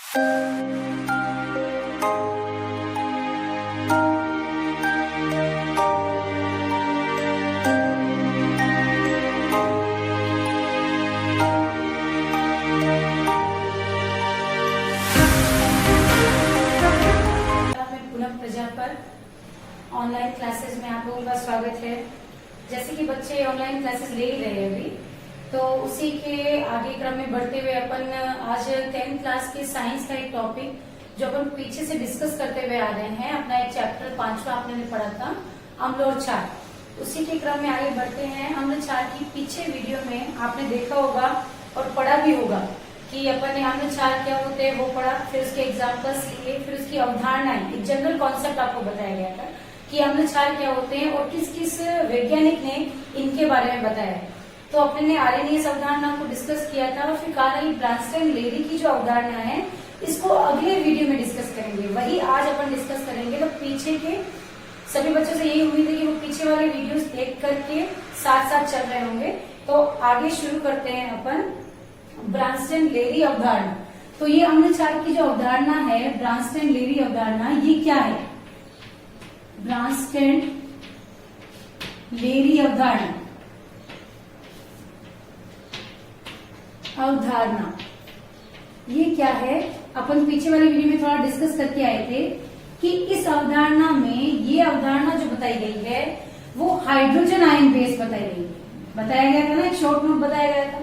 Online classes में आप लोगों का स्वागत है। जैसे कि बच्चे ऑनलाइन क्लासेस ले ही रहे हैं अभी, तो उसी के आगे क्रम में बढ़ते हुए अपन आज 10th क्लास के साइंस का एक टॉपिक जो अपन पीछे से डिस्कस करते हुए आ रहे हैं, अपना एक चैप्टर 5वां आपने पढ़ा था अम्ल और क्षार, उसी के क्रम में आगे बढ़ते हैं। अम्ल क्षार की पीछे वीडियो में आपने देखा होगा और पढ़ा भी होगा कि अपन ने अम्ल क्षार क्या होते हैं वो पढ़ा, फिर उसके एग्जाम्पल्स लिए, फिर उसकी अवधारणाएं, एक जनरल कॉन्सेप्ट आपको बताया गया था कि अम्ल क्षार क्या होते हैं और किस किस वैज्ञानिक ने इनके बारे में बताया है। तो अपने ने आर्यनीय अवधारणा को डिस्कस किया था और फिर कार्ल ब्रांस्टन लेरी की जो अवधारणा है इसको अगले वीडियो में डिस्कस करेंगे, वही आज अपन डिस्कस करेंगे। तो पीछे के सभी बच्चों से यही उम्मीद है कि वो पीछे वाले वीडियोस देख करके साथ साथ चल रहे होंगे। तो आगे शुरू करते हैं अपन ब्रांस्टन लेरी अवधारणा। तो ये अम्ल क्षार की जो अवधारणा है, ब्रांस्टन लेरी अवधारणा, ये क्या है? ब्रांस्टन लेरी अवधारणा ये क्या है? अपन पीछे वाले वीडियो में थोड़ा डिस्कस करके आए थे कि इस अवधारणा में, ये अवधारणा जो बताई गई है वो हाइड्रोजन आयन बेस बताई गई है, बताया गया था ना, एक शॉर्ट नोट बताया गया था।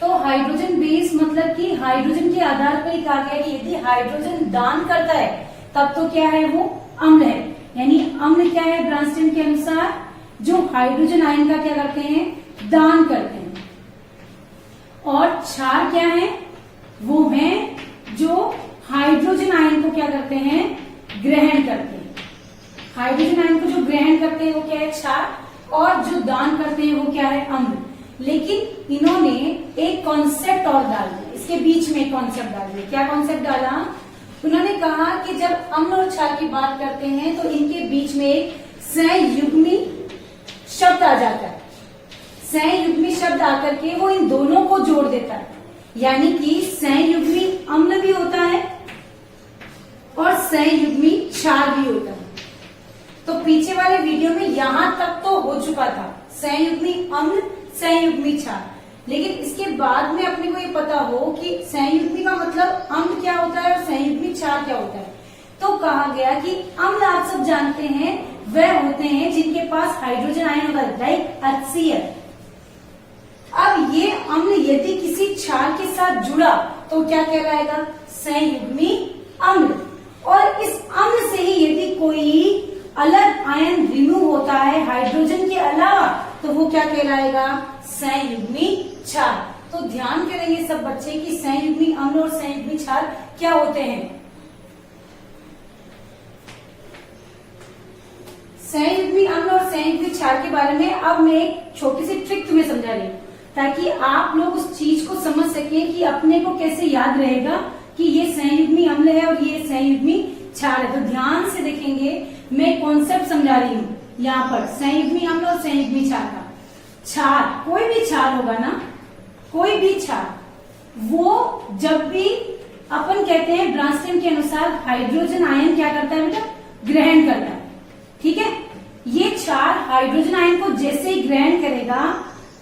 तो हाइड्रोजन बेस मतलब कि हाइड्रोजन के आधार पर ही कहा गया कि यदि हाइड्रोजन दान करता है तब तो क्या है, वो अम्ल है। यानी अम्ल क्या है ब्रांस्टन के अनुसार? जो हाइड्रोजन आयन का क्या करते हैं, दान करते हैं। और क्षार क्या है? वो है जो हाइड्रोजन आयन को क्या करते हैं, ग्रहण करते हैं। हाइड्रोजन आयन को जो ग्रहण करते हैं वो क्या है, क्षार, और जो दान करते हैं वो क्या है, अम्ल। लेकिन इन्होंने एक कॉन्सेप्ट और डाल दिया, इसके बीच में एक कॉन्सेप्ट डाल दिया। क्या कॉन्सेप्ट डाला? उन्होंने कहा कि जब अम्ल और क्षार की बात करते हैं तो इनके बीच में एक संयुग्मी शब्द आ जाता है। संयुग्मी शब्द आकर के वो इन दोनों को जोड़ देता है, यानी कि संयुग्मी अम्ल भी होता है और संयुग्मी क्षार भी होता है। तो पीछे वाले वीडियो में यहां तक तो हो चुका था, संयुग्मी अम्ल, संयुग्मी क्षार। लेकिन इसके बाद में अपने को ये पता हो कि संयुग्मी का मतलब अम्ल क्या होता है और संयुग्मी क्षार क्या होता है। तो कहा गया कि अम्ल आप सब जानते हैं वह होते हैं जिनके पास हाइड्रोजन आयन होता है, लाइक HCl। अब ये अम्ल यदि किसी क्षार के साथ जुड़ा तो क्या कहलाएगा, संयुग्मी अम्ल। और इस अम्ल से ही यदि कोई अलग आयन रिमूव होता है हाइड्रोजन के अलावा तो वो क्या कहलाएगा, संयुग्मी क्षार। तो ध्यान करेंगे सब बच्चे कि संयुग्मी अम्ल और संयुग्मी क्षार क्या होते हैं। संयुग्मी अम्ल और संयुग्मी क्षार के बारे में अब मैं एक छोटी सी ट्रिक तुम्हें समझा रही हूँ, ताकि आप लोग उस चीज को समझ सके कि अपने को कैसे याद रहेगा कि ये संयुग्मी अम्ल है और ये संयुग्मी क्षार है। तो ध्यान से देखेंगे, मैं कॉन्सेप्ट समझा रही हूँ यहाँ पर संयुग्मी अम्ल और संयुग्मी क्षार का। क्षार, कोई भी क्षार होगा ना, कोई भी क्षार, वो जब भी अपन कहते हैं ब्रांस्टन के अनुसार हाइड्रोजन आयन क्या करता है बेटा, ग्रहण करता है। ठीक है, ये क्षार हाइड्रोजन आयन को जैसे ही ग्रहण करेगा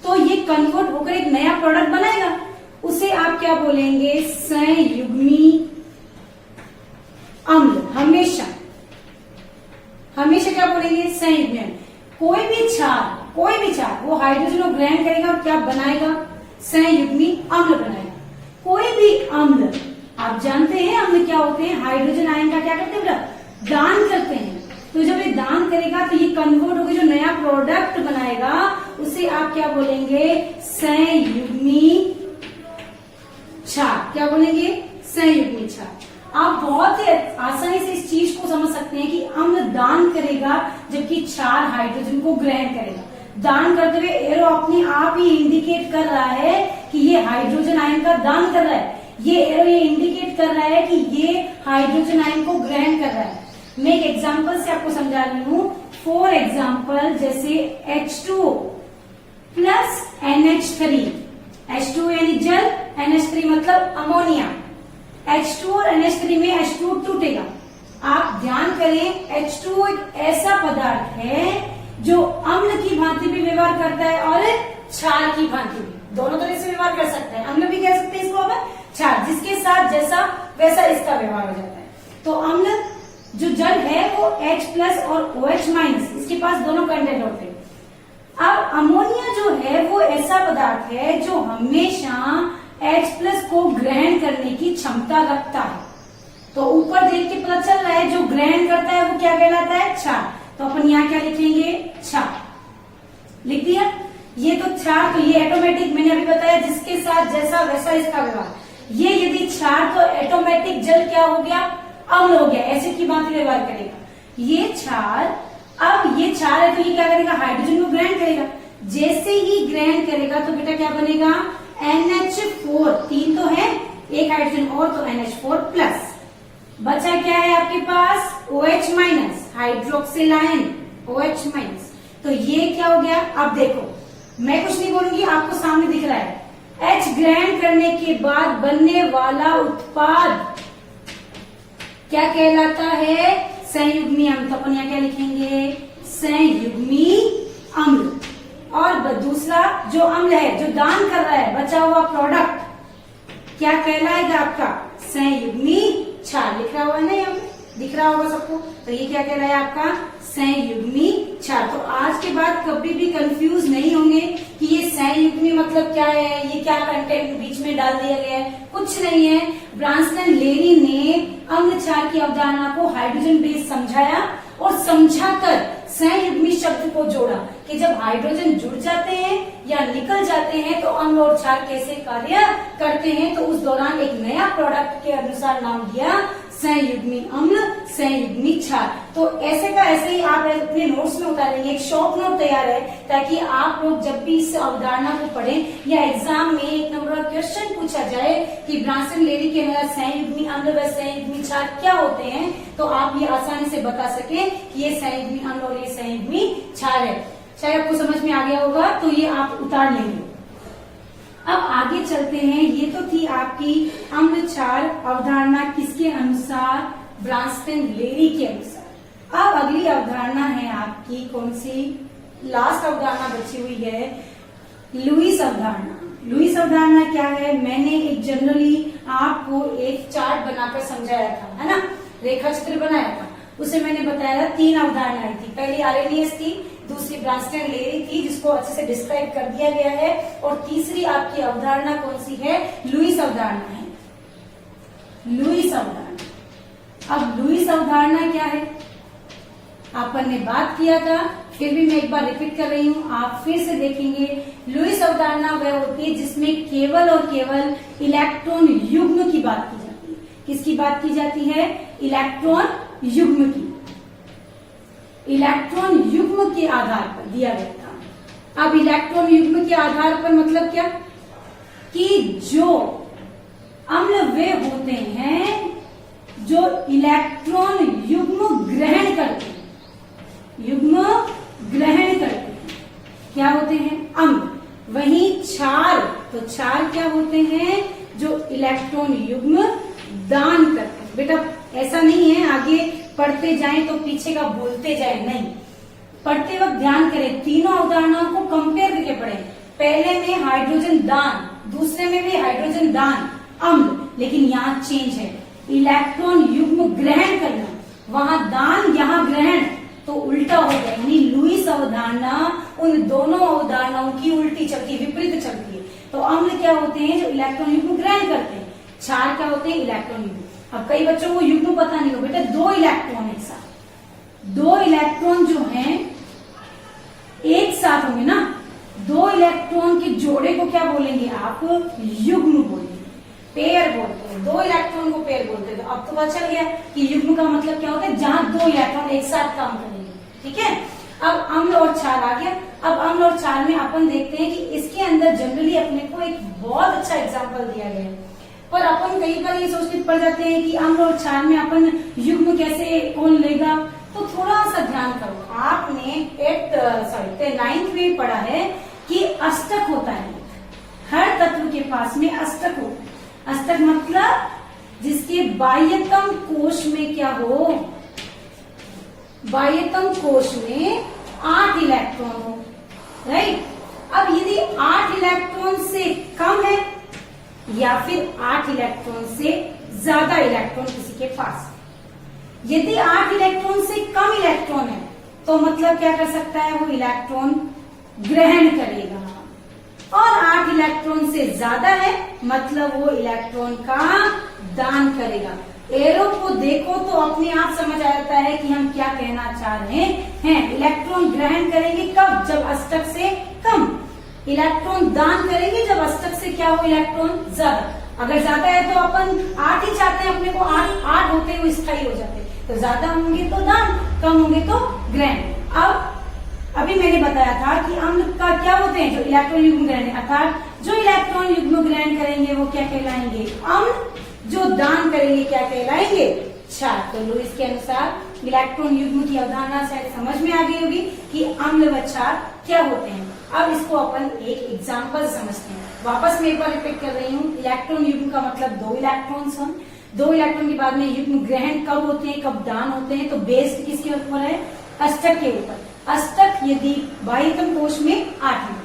तो ये कन्वर्ट होकर एक नया प्रोडक्ट बनाएगा, उसे आप क्या बोलेंगे, संयुग्मी अम्ल। हमेशा हमेशा क्या बोलेंगे, संयुग्मी अम्ल। कोई भी क्षार वो हाइड्रोजन को ग्रहण करेगा और क्या बनाएगा, संयुग्मी अम्ल बनाएगा। कोई भी अम्ल, आप जानते हैं अम्ल क्या होते हैं, हाइड्रोजन आयन का क्या करते हैं, दान करते हैं। तो जब ये दान करेगा तो ये कन्वर्ट होकर जो नया प्रोडक्ट बनाएगा उसे आप क्या बोलेंगे, संयुग्मी क्षार। क्या बोलेंगे, संयुग्मी क्षार। आप बहुत ही आसानी से इस चीज को समझ सकते हैं कि अम्ल दान करेगा जबकि क्षार हाइड्रोजन को ग्रहण करेगा। दान करते हुए एरो अपने आप ही इंडिकेट कर रहा है कि ये हाइड्रोजन आयन का दान कर रहा है, ये एरो ये इंडिकेट कर रहा है कि ये हाइड्रोजन आयन को ग्रहण कर रहा है। मैं एक एग्जाम्पल से आपको समझा रही हूँ। फॉर एग्जाम्पल, जैसे H2O प्लस NH3, H2O यानी जल, NH3 मतलब अमोनिया। H2 और NH3 में H2 टूटेगा। आप ध्यान करें, H2 एक ऐसा पदार्थ है जो अम्ल की भांति भी व्यवहार करता है और क्षार की भांति भी, दोनों तरह से व्यवहार कर सकता है। अम्ल भी कह सकते हैं इसको अपन, क्षार, जिसके साथ जैसा वैसा इसका व्यवहार हो जाता है। तो अम्ल जो जल है वो H+ और OH-, इसके पास दोनों कंटेंट होते हैं। अब अमोनिया जो है वो ऐसा पदार्थ है जो हमेशा H+ को ग्रहण करने की क्षमता रखता है। तो ऊपर देख के पता चल रहा है जो ग्रहण करता है वो क्या कहलाता है, क्षार। तो अपन यहाँ क्या लिखेंगे, क्षार लिख दिया। ये तो क्षार, तो ये ऑटोमेटिक, मैंने अभी बताया जिसके साथ जैसा वैसा इसका व्यवहार। ये यदि क्षार तो ऑटोमेटिक जल क्या हो गया, अम्ल हो गया, एसिड की भांति व्यवहार करेगा। ये क्षार, अब ये क्षार है तो ये क्या करेगा, हाइड्रोजन को ग्रहण करेगा। जैसे ही ग्रहण करेगा तो बेटा क्या बनेगा, NH4, 3 तो है, एक हाइड्रोजन और तो NH4+। बचा क्या है आपके पास, OH-, हाइड्रोक्सिल आयन OH-। तो ये क्या हो गया, अब देखो मैं कुछ नहीं बोलूंगी, आपको सामने दिख रहा है। H ग्रहण करने के बाद बनने वाला उत्पाद क्या कहलाता है, संयुग्मी अम्ल। तो अपन यहाँ क्या लिखेंगे, संयुग्मी अम्ल। और दूसरा जो अम्ल है जो दान कर रहा है, बचा हुआ प्रोडक्ट क्या कहलाएगा आपका, संयुग्मी क्षार। लिख रहा हुआ है ना, यहाँ पे दिख रहा होगा सबको। तो ये क्या कह रहा है आपका, संयुग्मी क्षार। तो आज के बाद कभी भी कंफ्यूज नहीं होंगे कि ये संयुग्मी मतलब क्या है, ये क्या कंटेंट बीच में डाल दिया गया है, कुछ नहीं है। ब्रांसटन लेरी ने अम्ल क्षार की अवधारणा को हाइड्रोजन बेस समझाया और समझाकर संयुग्मी शब्द को जोड़ा कि जब हाइड्रोजन जुड़ जाते हैं या निकल जाते हैं तो अम्ल और क्षार कैसे कार्य करते हैं। तो उस दौरान एक नया प्रोडक्ट के अनुसार नाम दिया संयुग्मी अम्ल, संयुग्मी क्षार। तो ऐसे का ऐसे ही आप अपने नोट्स में उतारेंगे, एक शॉर्ट नोट तैयार है ताकि आप लोग जब भी इस अवधारणा को पढ़ें या एग्जाम में 1 नंबर का क्वेश्चन पूछा जाए कि ब्रांसन लेडी के अनुसार संयुग्मी अम्ल व संयुग्मी क्षार क्या होते हैं, तो आप ये आसानी से बता सकें कि ये संयुग्मी अम्ल और ये संयुग्मी क्षार है। शायद आपको समझ में आ गया होगा, तो ये आप उतार लेंगे। अब आगे चलते हैं। ये तो थी आपकी अम्ल क्षार अवधारणा किसके अनुसार, ब्रांसटन लेरी के अनुसार। अब अगली अवधारणा है आपकी कौन सी, लास्ट अवधारणा बची हुई है, लुईस अवधारणा। लुईस अवधारणा क्या है, मैंने एक जनरली आपको एक चार्ट बनाकर समझाया था, है ना, रेखा चित्र बनाया था। उसे मैंने बताया 3 अवधारणाएं थी। पहली आर्रेनियस थी, दूसरी ब्रांसटन लेरी थी जिसको अच्छे से डिस्क्राइब कर दिया गया है, और तीसरी आपकी अवधारणा कौन सी है, लुईस अवधारणा है। लुईस अवधारणा। अब लुईस अवधारणा क्या है, अपन ने बात किया था, फिर भी मैं एक बार रिपीट कर रही हूँ, आप फिर से देखेंगे। लुईस अवधारणा वह होती है जिसमें केवल और केवल इलेक्ट्रॉन युग्म की बात की जाती है। किसकी बात की जाती है, इलेक्ट्रॉन युग्म की। इलेक्ट्रॉन युग्म के आधार पर दिया गया था। अब इलेक्ट्रॉन युग्म के आधार पर मतलब क्या, कि जो अम्ल वे होते हैं जो इलेक्ट्रॉन युग्म ग्रहण करते हैं, युग्म ग्रहण करते हैं, क्या होते हैं, अम्ल। वहीं क्षार, तो क्षार क्या होते हैं, जो इलेक्ट्रॉन युग्म दान करते हैं। बेटा ऐसा नहीं है आगे पढ़ते जाएं तो पीछे का बोलते जाएं, नहीं, पढ़ते वक्त ध्यान करें, तीनों अवधारणाओं को कंपेयर करके पढ़ें। पहले में हाइड्रोजन दान, दूसरे में भी हाइड्रोजन दान अम्ल, लेकिन यहाँ चेंज है, इलेक्ट्रॉन युग्म ग्रहण करना, वहां दान यहाँ ग्रहण, तो उल्टा हो गया। यानी लुईस अवधारणा उन दोनों अवधारणाओं की उल्टी चलती है, विपरीत चलती है। तो अम्ल क्या होते हैं, जो इलेक्ट्रॉन युग्म ग्रहण करते हैं, क्षार क्या होते हैं, इलेक्ट्रॉन युग्म। अब कई बच्चों को युग्म पता नहीं हो, बेटा 2 इलेक्ट्रॉन एक साथ, 2 इलेक्ट्रॉन जो हैं एक साथ होंगे ना, 2 इलेक्ट्रॉन के जोड़े को क्या बोलेंगे आप, युग्म बोलेंगे, पेयर बोलते हैं। 2 इलेक्ट्रॉन को पेयर बोलते हैं। तो अब तो पता चल गया कि युग्म का मतलब क्या होता है, जहां 2 इलेक्ट्रॉन एक साथ काम करेंगे, ठीक है। अब अम्ल और क्षार आ गया। अब अम्ल और क्षार में अपन देखते हैं कि इसके अंदर जनरली अपने को एक बहुत अच्छा एग्जाम्पल दिया गया है, पर अपन कई बार ये सोच के पड़ जाते हैं कि अम्ल और क्षार में अपन युग्म कैसे कौन लेगा। तो थोड़ा सा ध्यान करो, आपने 9th में पढ़ा है कि अष्टक होता है, हर तत्व के पास में अष्टक होता है। अष्टक मतलब जिसके बाह्यतम कोश में क्या हो, बाह्यतम कोश में 8 इलेक्ट्रॉन हो, राइट। अब यदि 8 इलेक्ट्रॉन से कम है या फिर 8 इलेक्ट्रॉन से ज्यादा इलेक्ट्रॉन किसी के पास, यदि 8 इलेक्ट्रॉन से कम इलेक्ट्रॉन है तो मतलब क्या कर सकता है, वो इलेक्ट्रॉन ग्रहण करेगा, और 8 इलेक्ट्रॉन से ज्यादा है मतलब वो इलेक्ट्रॉन का दान करेगा। एरो को देखो तो अपने आप समझ आता है कि हम क्या कहना चाह रहे हैं। इलेक्ट्रॉन ग्रहण करेंगे कब, जब अष्टक से कम, इलेक्ट्रॉन दान करेंगे जब अष्टक से क्या हो, इलेक्ट्रॉन ज्यादा। अगर ज्यादा है तो अपन 8 ही चाहते हैं, अपने को 8 होते हुए स्थायी हो जाते, तो ज्यादा होंगे तो दान, कम होंगे तो ग्रहण। अब अभी मैंने बताया था कि अम्ल का क्या होते हैं, जो इलेक्ट्रॉन युग्म ग्रहण, अर्थात जो इलेक्ट्रॉन युग्म ग्रहण करेंगे वो क्या कहलाएंगे, अम्ल, जो दान करेंगे क्या कहलाएंगे, क्षार। तो लुईस के अनुसार इलेक्ट्रॉन युग्म की अवधारणा शायद समझ में आ गई होगी कि अम्ल व क्षार क्या होते हैं। अब इसको अपन एक एग्जाम्पल समझते हैं। वापस मैं एक बार रिपीट कर रही हूँ, इलेक्ट्रॉन युग्म का मतलब 2 इलेक्ट्रॉन्स हैं। 2 इलेक्ट्रॉन के बाद में युग्म ग्रहण कब होते हैं, कब दान होते हैं, तो बेस्ड किसके ऊपर है, अष्टक के ऊपर। अष्टक यदि बाह्यतम कोश में 8 है,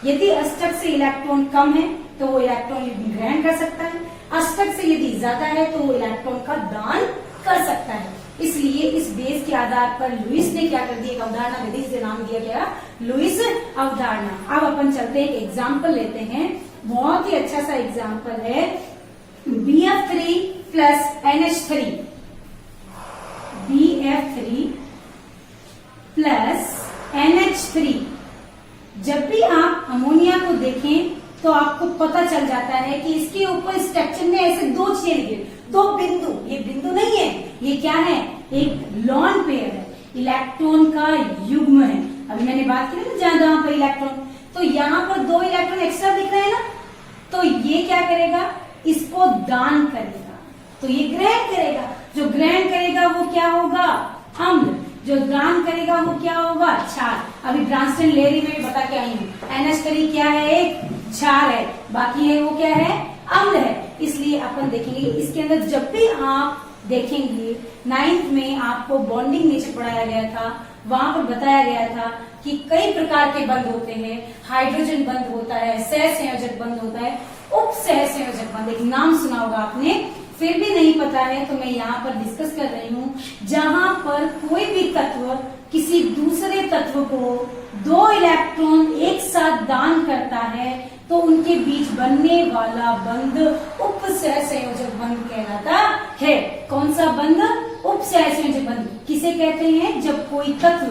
यदि अष्टक से इलेक्ट्रॉन कम है तो वो इलेक्ट्रॉन युग्म ग्रहण कर सकता है, अष्टक से यदि ज्यादा है तो वो इलेक्ट्रॉन का दान कर सकता है। इसलिए इस बेस के आधार पर लुईस ने क्या कर दिया, एक अवधारणा विधि से नाम दिया गया लुईस अवधारणा। अब अपन चलते हैं, एक एग्जाम्पल लेते हैं, बहुत ही अच्छा सा एग्जाम्पल है, BF3 plus NH3, BF3 plus NH3। जब भी आप अमोनिया को देखें तो आपको पता चल जाता है कि इसके ऊपर स्ट्रक्चर में ऐसे 2 चीजें लिखी, 2 बिंदु, ये बिंदु नहीं है, ये क्या है, एक लॉन पेयर है, इलेक्ट्रॉन का युग्म है। अभी मैंने बात की ना जहां जहां पर इलेक्ट्रॉन, तो यहाँ पर 2 इलेक्ट्रॉन एक्स्ट्रा दिख रहे हैं ना, तो ये क्या करेगा, इसको दान करेगा, तो ये ग्रहण करेगा। जो ग्रहण करेगा वो क्या होगा, अम्ल, जो दान करेगा वो क्या होगा, क्षार। अभी ब्रांस्टन लेरी में बता के आई हूँ, NH3 क्या है, एक क्षार है, बाकी है वो क्या है, अम्ल है। इसलिए अपन देखेंगे इसके अंदर, जब भी आप देखेंगे 9th में आपको बॉन्डिंग नेचर पढ़ाया गया था, वहां पर बताया गया था कि कई प्रकार के बंध होते हैं, हाइड्रोजन बंध होता है, सहसंयोजक बंध होता है, उप सहसंयोजक बंध, एक नाम सुना होगा आपने, फिर भी नहीं पता है तो मैं यहाँ पर डिस्कस कर रही हूँ, जहां पर कोई भी तत्व किसी दूसरे तत्व को 2 इलेक्ट्रॉन एक साथ दान करता है तो उनके बीच बनने वाला बंध उप सहसंयोजक बंध कहलाता है। कौन सा बंध, उप सहसंयोजक बंध। किसे कहते हैं, जब कोई तत्व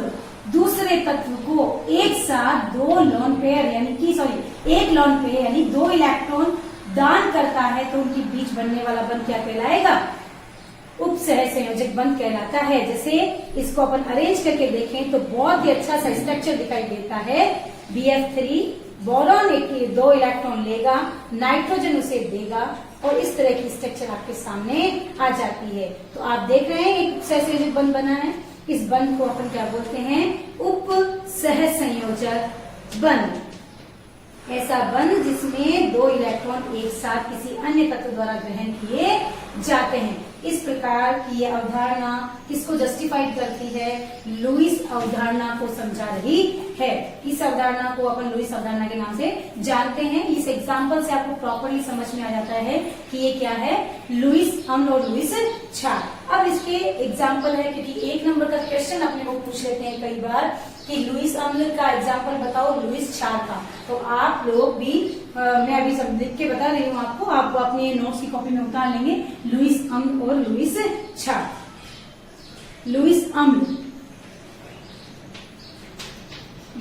दूसरे तत्व को एक साथ 2 लॉन पेयर यानी कि एक लॉन पेयर यानी 2 इलेक्ट्रॉन दान करता है तो उनके बीच बनने वाला बंध क्या कहलाएगा, उप सहसंयोजक बंध कहलाता है। जैसे इसको अपन अरेंज करके देखें तो बहुत ही अच्छा सा स्ट्रक्चर दिखाई देता है। BF3 बोरॉन एक 2 इलेक्ट्रॉन लेगा, नाइट्रोजन उसे देगा और इस तरह की स्ट्रक्चर आपके सामने आ जाती है। तो आप देख रहे हैं एक सहसंयोजक बंध बना है, इस बंध को अपन क्या बोलते हैं, उप सहसंयोजक बंध। ऐसा बंध जिसमें 2 इलेक्ट्रॉन एक साथ किसी अन्य तत्व द्वारा ग्रहण किए जाते हैं। इस प्रकार की ये अवधारणा किसको जस्टिफाइड करती है, लुईस अवधारणा को समझा रही है। इस अवधारणा को अपन लुईस अवधारणा के नाम से जानते हैं। इस एग्जाम्पल से आपको प्रॉपरली समझ में आ जाता है कि ये क्या है, लुईस अम्ल और लुईस क्षार। अब इसके एग्जाम्पल है, क्योंकि 1 नंबर का क्वेश्चन अपने को पूछ लेते हैं कई बार कि लुईस अम्ल का एग्जाम्पल बताओ लुईस क्षार का। तो आप लोग भी मैं अभी सब लिख के बता रही हूँ आपको, आप अपने नोट्स की कॉपी में उतार लेंगे लुईस अम्ल और लुईस क्षार। लुईस अम्ल,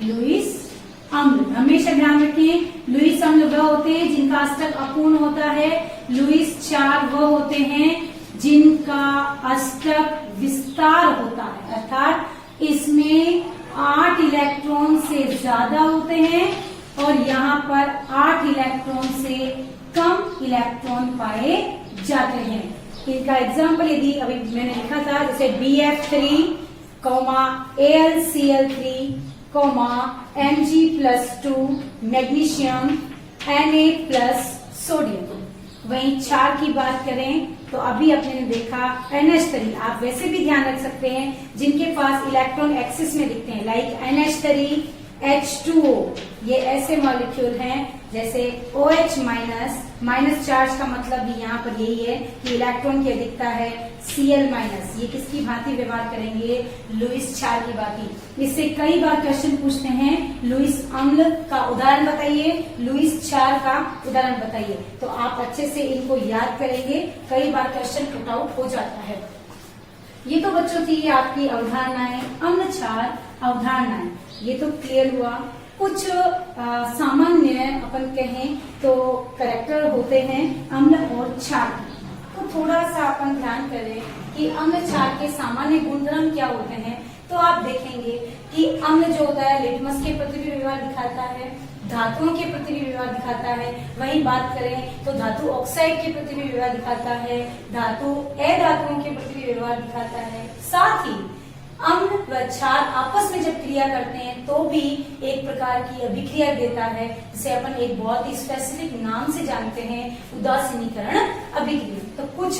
लुईस अम्ल हमेशा ध्यान रखें, लुईस अम्ल वह होते हैं जिनका अष्टक अपूर्ण होता है, लुईस क्षार वह होते हैं जिनका अष्टक विस्तार होता है, अर्थात इसमें 8 इलेक्ट्रॉन से ज्यादा होते हैं और यहाँ पर 8 इलेक्ट्रॉन से कम इलेक्ट्रॉन पाए जाते हैं। इनका एग्जाम्पल यदि अभी मैंने लिखा था, जैसे BF3, AlCl3, Mg+2, magnesium, Na+ sodium. वहीं क्षार की बात करें तो अभी अपने ने देखा NH3। आप वैसे भी ध्यान रख सकते हैं जिनके पास इलेक्ट्रॉन एक्सिस में दिखते हैं, लाइक NH3, H2O, ये ऐसे मॉलिक्यूल हैं जैसे OH माइनस, माइनस चार्ज का मतलब भी यहाँ पर यही है कि इलेक्ट्रॉन की अधिकता है, Cl माइनस, ये किसकी भांति व्यवहार करेंगे, लुईस क्षार की भांति। इससे कई बार क्वेश्चन पूछते हैं, लुईस अम्ल का उदाहरण बताइए, लुईस क्षार का उदाहरण बताइए, तो आप अच्छे से इनको याद करेंगे, कई बार क्वेश्चन पुट आउट हो जाता है। ये तो बच्चों थी आपकी अवधारणाएं, अम्ल क्षार अवधारणाएं, ये तो क्लियर हुआ। कुछ सामान्य अपन कहें तो कैरेक्टर होते हैं अम्ल और क्षार, तो थोड़ा सा अपन ध्यान करें कि अम्ल क्षार के सामान्य गुणधर्म क्या होते हैं। तो आप देखेंगे कि अम्ल जो होता है लिटमस के प्रति भी व्यवहार दिखाता है, धातुओं के प्रति भी व्यवहार दिखाता है। वहीं बात करें तो धातु ऑक्साइड के प्रति भी व्यवहार दिखाता है, धातु अधातुओं के प्रति भी व्यवहार दिखाता है। साथ ही अम्ल व क्षार आपस में जब क्रिया करते हैं तो भी एक प्रकार की अभिक्रिया देता है, जिसे अपन एक बहुत ही स्पेसिफिक नाम से जानते हैं, उदासीनीकरण अभिक्रिया। तो कुछ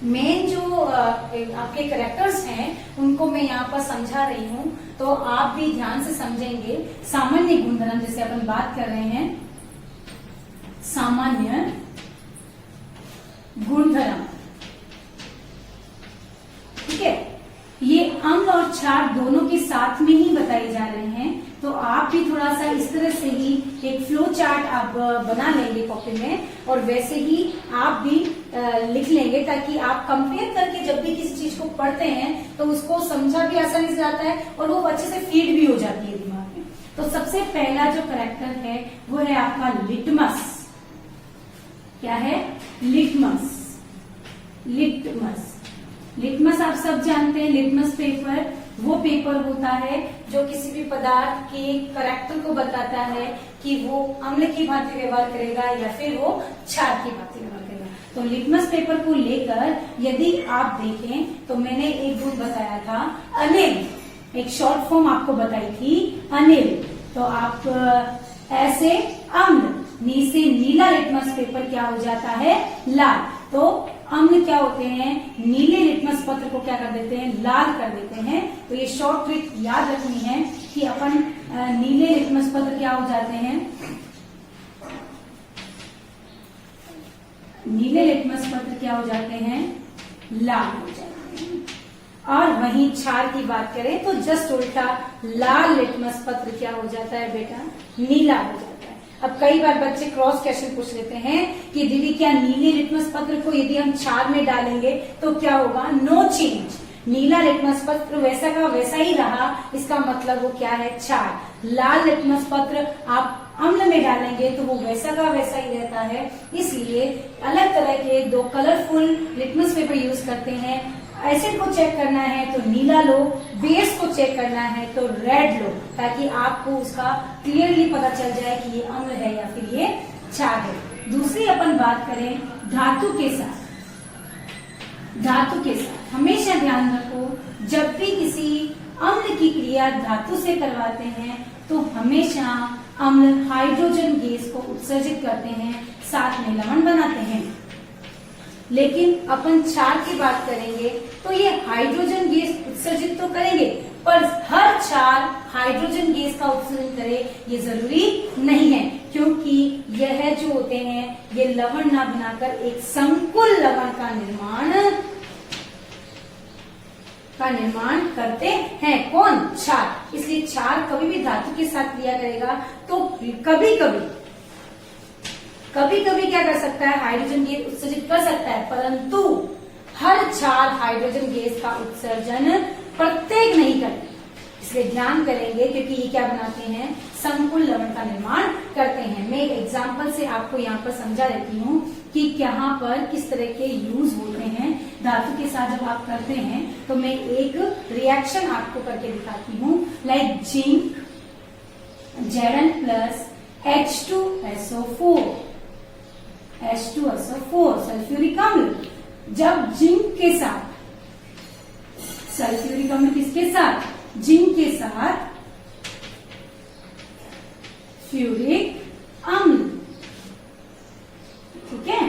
मेन जो आपके कैरेक्टर्स हैं उनको मैं यहाँ पर समझा रही हूँ, तो आप भी ध्यान से समझेंगे। सामान्य गुणधर्म, जैसे अपन बात कर रहे हैं सामान्य गुणधर्म, ठीक है, ये अम्ल और क्षार दोनों के साथ में ही बताए जा रहे हैं। तो आप भी थोड़ा सा इस तरह से ही एक फ्लो चार्ट आप बना लेंगे कॉपी में, और वैसे ही आप भी लिख लेंगे, ताकि आप कंपेयर करके जब भी किसी चीज को पढ़ते हैं तो उसको समझा भी आसानी से जाता है और वो अच्छे से फीड भी हो जाती है दिमाग में। तो सबसे पहला जो कैरेक्टर है वो है आपका लिटमस। क्या है? लिटमस। लिटमस, लिटमस आप सब जानते हैं, लिटमस पेपर वो पेपर होता है जो किसी भी पदार्थ के कैरेक्टर को बताता है कि वो अम्ल की भांति व्यवहार करेगा या फिर वो क्षार की भांति व्यवहार करेगा। तो लिटमस पेपर को लेकर यदि आप देखें तो मैंने एक गुण बताया था अनिल, एक शॉर्ट फॉर्म आपको बताई थी अनिल। तो आप ऐसे अम्ल, नी से नीला लिटमस पेपर क्या हो जाता है? लाल। तो अम्ल क्या होते हैं? नीले लिटमस पत्र को क्या कर देते हैं? लाल कर देते हैं। तो ये शॉर्ट ट्रिक याद रखनी है कि अपन नीले लिटमस पत्र क्या हो जाते हैं? नीले लिटमस पत्र क्या हो जाते हैं? लाल हो जाते हैं। और वहीं क्षार की बात करें तो जस्ट उल्टा, लाल लिटमस पत्र क्या हो जाता है बेटा? नीला हो जाता है। अब कई बार बच्चे क्रॉस क्वेश्चन पूछ लेते हैं कि दीदी क्या नीले लिटमस पत्र को यदि हम क्षार में डालेंगे तो क्या होगा? नो चेंज, नीला लिटमस पत्र वैसा का वैसा ही रहा, इसका मतलब वो क्या है? क्षार। लाल लिटमस पत्र आप अम्ल में डालेंगे तो वो वैसा का वैसा ही रहता है। इसलिए अलग तरह के दो कलरफुल लिटमस पेपर यूज करते हैं। एसिड को चेक करना है तो नीला लो, बेस को चेक करना है तो रेड लो, ताकि आपको उसका क्लियरली पता चल जाए कि ये अम्ल है या फिर ये क्षार है। दूसरी अपन बात करें धातु के साथ। धातु के साथ हमेशा ध्यान रखो, जब भी किसी अम्ल की क्रिया धातु से करवाते हैं तो हमेशा अम्ल हाइड्रोजन गैस को उत्सर्जित करते हैं, साथ में लवण बनाते हैं। लेकिन अपन क्षार की बात करेंगे तो ये हाइड्रोजन गैस उत्सर्जित तो करेंगे, पर हर क्षार हाइड्रोजन गैस का उत्सर्जन करे ये जरूरी नहीं है, क्योंकि यह जो होते हैं ये लवण ना बनाकर एक संकुल लवण का निर्माण करते हैं। कौन? क्षार। इसलिए क्षार कभी भी धातु के साथ क्रिया करेगा तो कभी कभी क्या कर सकता है? हाइड्रोजन गैस उत्सर्जित कर सकता है, परंतु हर क्षार हाइड्रोजन गैस का उत्सर्जन प्रत्येक नहीं करते। इसलिए ध्यान करेंगे, क्योंकि ये क्या बनाते हैं? संकुल लवण का निर्माण करते हैं। मैं एक एग्जाम्पल से आपको यहाँ पर समझा देती हूँ कि यहाँ पर किस तरह के यूज होते हैं धातु के साथ जब आप करते हैं। तो मैं एक रिएक्शन आपको करके दिखाती हूँ, like zinc Zn + H2SO4 sulphuric अम्ल। जब जिंक के साथ, सल्फ्यूरिक अम्ल किसके साथ? जिंक के साथ फ्यूरिक अम्ल, ठीक है,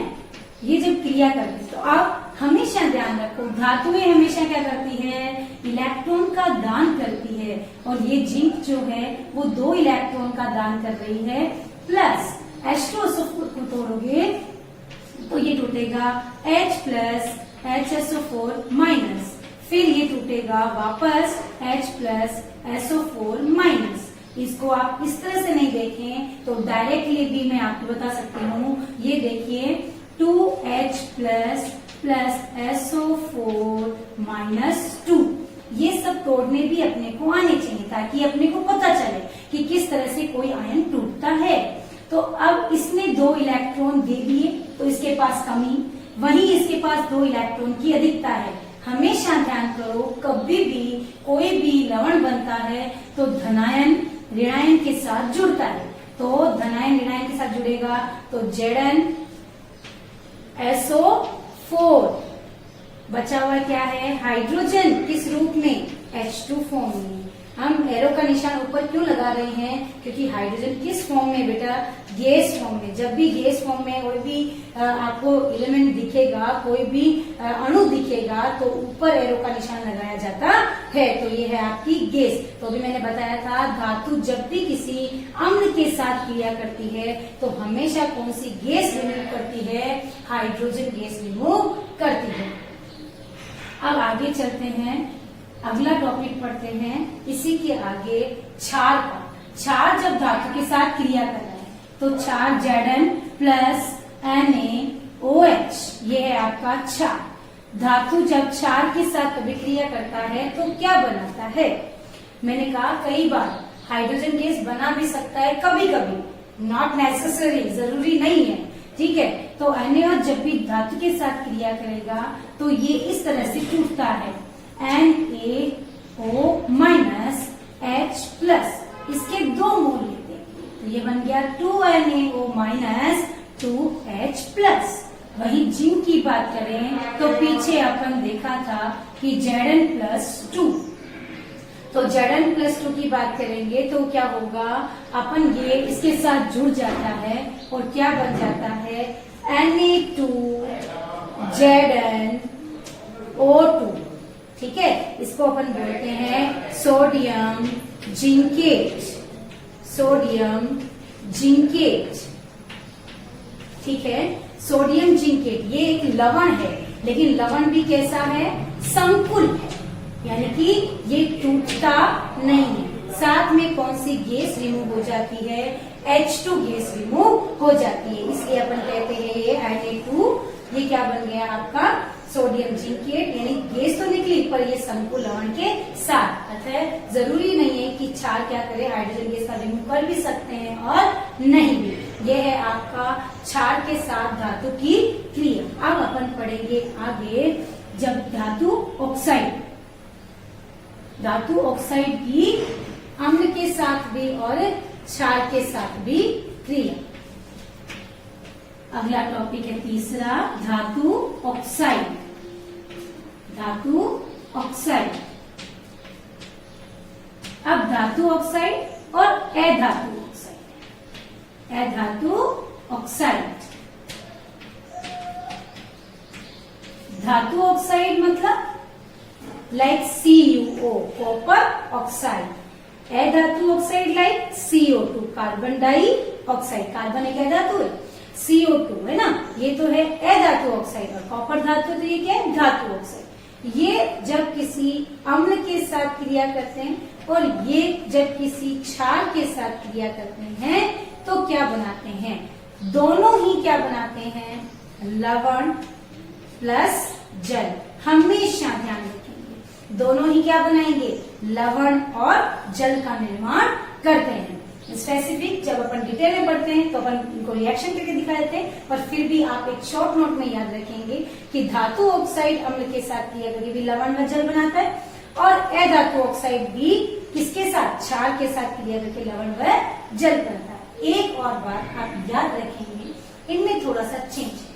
ये जब क्रिया करते हैं तो आप हमेशा ध्यान रखो धातुएं हमेशा क्या करती है, इलेक्ट्रॉन का दान करती है, और ये जिंक जो है वो 2 इलेक्ट्रॉन का दान कर रही है, प्लस H2SO4 को तोड़ोगे तो ये टूटेगा H प्लस HSO4 माइनस, फिर ये टूटेगा वापस H प्लस SO4 माइनस। इसको आप इस तरह से नहीं देखें तो डायरेक्टली भी मैं आपको बता सकती हूँ, ये देखिए 2H plus plus SO4 minus 2, ये सब तोड़ने भी अपने को आने चाहिए ताकि अपने को पता चले कि किस तरह से कोई आयन टूटता है। तो अब इसने 2 इलेक्ट्रॉन दे दिए तो इसके पास कमी, वहीं इसके पास 2 इलेक्ट्रॉन की अधिकता है। हमेशा ध्यान करो कभी भी कोई भी लवण बनता है तो धनायन ऋणायन के साथ जुड़ता है, तो धनायन ऋणायन के साथ जुड़ेगा तो ZnSO4, बचा हुआ क्या है हाइड्रोजन, किस रूप में H2 फॉर्म में। हम एरो का निशान ऊपर क्यों लगा रहे हैं, क्योंकि हाइड्रोजन किस फॉर्म में बेटा, गैस फॉर्म में। जब भी गैस फॉर्म में कोई भी आपको एलिमेंट दिखेगा, कोई भी अणु दिखेगा तो ऊपर एरो का निशान लगाया जाता है, तो ये है आपकी गैस। तो अभी मैंने बताया था धातु जब भी किसी अम्ल के साथ क्रिया करती है तो हमेशा कौन सी गैस रिमूव करती है, हाइड्रोजन गैस रिमूव करती है। अब आगे चलते हैं, अगला टॉपिक पढ़ते हैं, इसी के आगे क्षार का। क्षार जब धातु के साथ क्रिया कर रहा है तो क्षार Zn प्लस NaOH, ये है आपका क्षार। धातु जब क्षार के साथ अभिक्रिया करता है तो क्या बनाता है, मैंने कहा कई बार हाइड्रोजन गैस बना भी सकता है, कभी कभी, नॉट नेसेसरी, जरूरी नहीं है, ठीक है। तो NaOH जब भी धातु के साथ क्रिया करेगा तो ये इस तरह से टूटता है, NaO माइनस H प्लस, इसके 2 मोल लेते हैं तो ये बन गया 2NaO माइनस 2H प्लस। वही जिंक की बात करें तो पीछे अपन देखा था कि Zn प्लस 2, तो Zn प्लस 2 की बात करेंगे तो क्या होगा, अपन ये इसके साथ जुड़ जाता है और क्या बन जाता है Na2ZnO2, ठीक है। इसको अपन बोलते हैं सोडियम जिंकेट, सोडियम जिंकेट, ठीक है। सोडियम जिंकेट ये एक लवण है, लेकिन लवण भी कैसा है, संकुल है, यानी कि ये टूटता नहीं है। साथ में कौन सी गैस रिमूव हो जाती है, H2 गैस रिमूव हो जाती है, इसलिए अपन कहते हैं ये Na2, ये क्या बन गया आपका सोडियम जिंकेट, यानी गैस तो निकली पर ये संकुल लवण के साथ। अतः जरूरी नहीं है कि क्षार क्या करे, हाइड्रोजन गैस का रिमूव कर भी सकते हैं और नहीं भी। यह है आपका क्षार के साथ धातु की क्रिया। अब अपन पढ़ेंगे आगे, जब धातु ऑक्साइड, धातु ऑक्साइड की अम्ल के साथ भी और क्षार के साथ भी क्रिया। अगला टॉपिक है तीसरा, धातु ऑक्साइड, धातु ऑक्साइड। अब धातु ऑक्साइड और अधातु ऑक्साइड, अधातु ऑक्साइड। धातु ऑक्साइड मतलब लाइक CuO, कॉपर ऑक्साइड। अधातु oxide like CO2, carbon dioxide, carbon एक धातु है, CO2 है ना, ये तो है अधातु ऑक्साइड। और कॉपर धातु तो ये क्या है, धातु ऑक्साइड। ये जब किसी अम्ल के साथ क्रिया करते हैं और ये जब किसी क्षार के साथ क्रिया करते हैं तो क्या बनाते हैं, दोनों ही क्या बनाते हैं, लवण प्लस जल। हमेशा ध्यान रखेंगे, दोनों ही क्या बनाएंगे, लवण और जल का निर्माण करते हैं। स्पेसिफिक जब अपन डिटेल में पढ़ते हैं तो अपन इनको रिएक्शन करके दिखा देते हैं, पर फिर भी आप एक शॉर्ट नोट में याद रखेंगे कि धातु ऑक्साइड अम्ल के साथ क्रिया करके भी लवण व जल बनाता है, और अधातु ऑक्साइड भी किसके साथ, क्षार के साथ क्रिया करके लवण व जल बनाता है। एक और बात आप याद रखेंगे, इनमें थोड़ा सा चेंज है।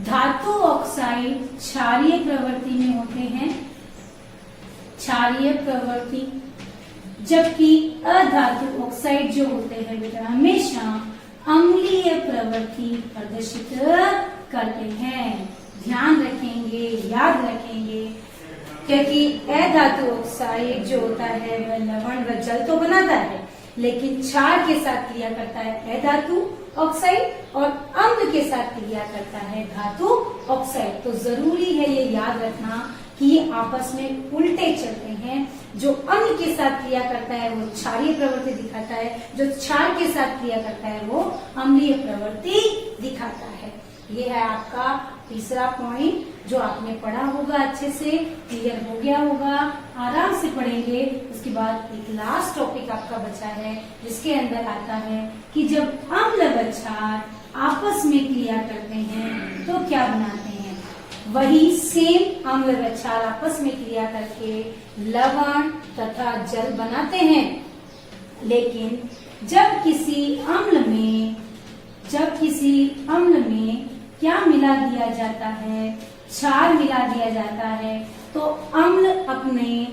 धातु ऑक्साइड क्षारीय प्रवृत्ति में होते हैं, क्षारीय प्रवृत्ति, जबकि अधातु ऑक्साइड जो होते हैं बेटा हमेशा अम्लीय प्रवृत्ति प्रदर्शित करते हैं। ध्यान रखेंगे, याद रखेंगे, क्योंकि ए धातु ऑक्साइड जो होता है वह लवण व जल तो बनाता है, लेकिन क्षार के साथ क्रिया करता है ए धातु ऑक्साइड और अम्ल के साथ क्रिया करता है धातु ऑक्साइड। तो जरूरी है ये याद रखना कि ये आपस में उल्टे चलते हैं। जो अम्ल के साथ क्रिया करता है वो क्षारीय प्रवृत्ति दिखाता है, जो क्षार के साथ क्रिया करता है वो अम्लीय प्रवृत्ति दिखाता है। ये है आपका तीसरा पॉइंट जो आपने पढ़ा होगा, अच्छे से क्लियर हो गया होगा। आराम से पढ़ेंगे। उसके बाद एक लास्ट टॉपिक आपका बचा है जिसके अंदर आता है कि जब अम्ल व क्षार आपस में क्रिया करते हैं तो क्या बनाते हैं। वही सेम अम्ल व क्षार आपस में क्रिया करके लवण तथा जल बनाते हैं, लेकिन जब किसी अम्ल में क्या मिला दिया जाता है, क्षार मिला दिया जाता है, तो अम्ल अपने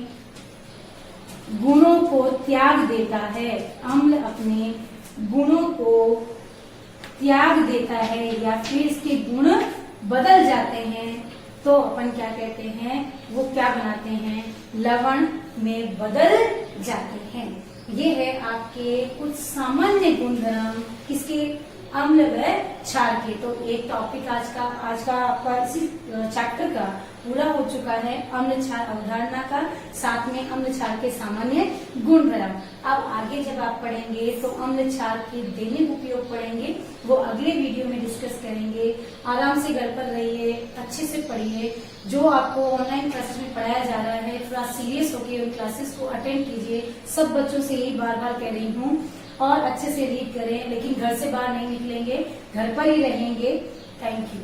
गुणों को त्याग देता है। अम्ल अपने गुणों को त्याग देता है या फिर इसके गुण बदल जाते हैं, तो अपन क्या कहते हैं, वो क्या बनाते हैं, लवण में बदल जाते हैं। ये है आपके कुछ सामान्य गुणधर्म किसके, अम्ल व क्षार के। तो एक टॉपिक आज का आपका इसी चैप्टर का पूरा हो चुका है, अम्ल क्षार अवधारणा का, साथ में अम्ल क्षार के सामान्य गुणधर्म। अब आगे जब आप पढ़ेंगे तो अम्ल क्षार के दैनिक उपयोग पढ़ेंगे, वो अगले वीडियो में डिस्कस करेंगे। आराम से घर पर रहिए, अच्छे से पढ़िए। जो आपको ऑनलाइन क्लासेस में पढ़ाया जा रहा है थोड़ा सीरियस होकर उन क्लासेस को अटेंड कीजिए। सब बच्चों से यही बार बार कह रही हूँ, और अच्छे से रीड करें, लेकिन घर से बाहर नहीं निकलेंगे, घर पर ही रहेंगे। Thank you.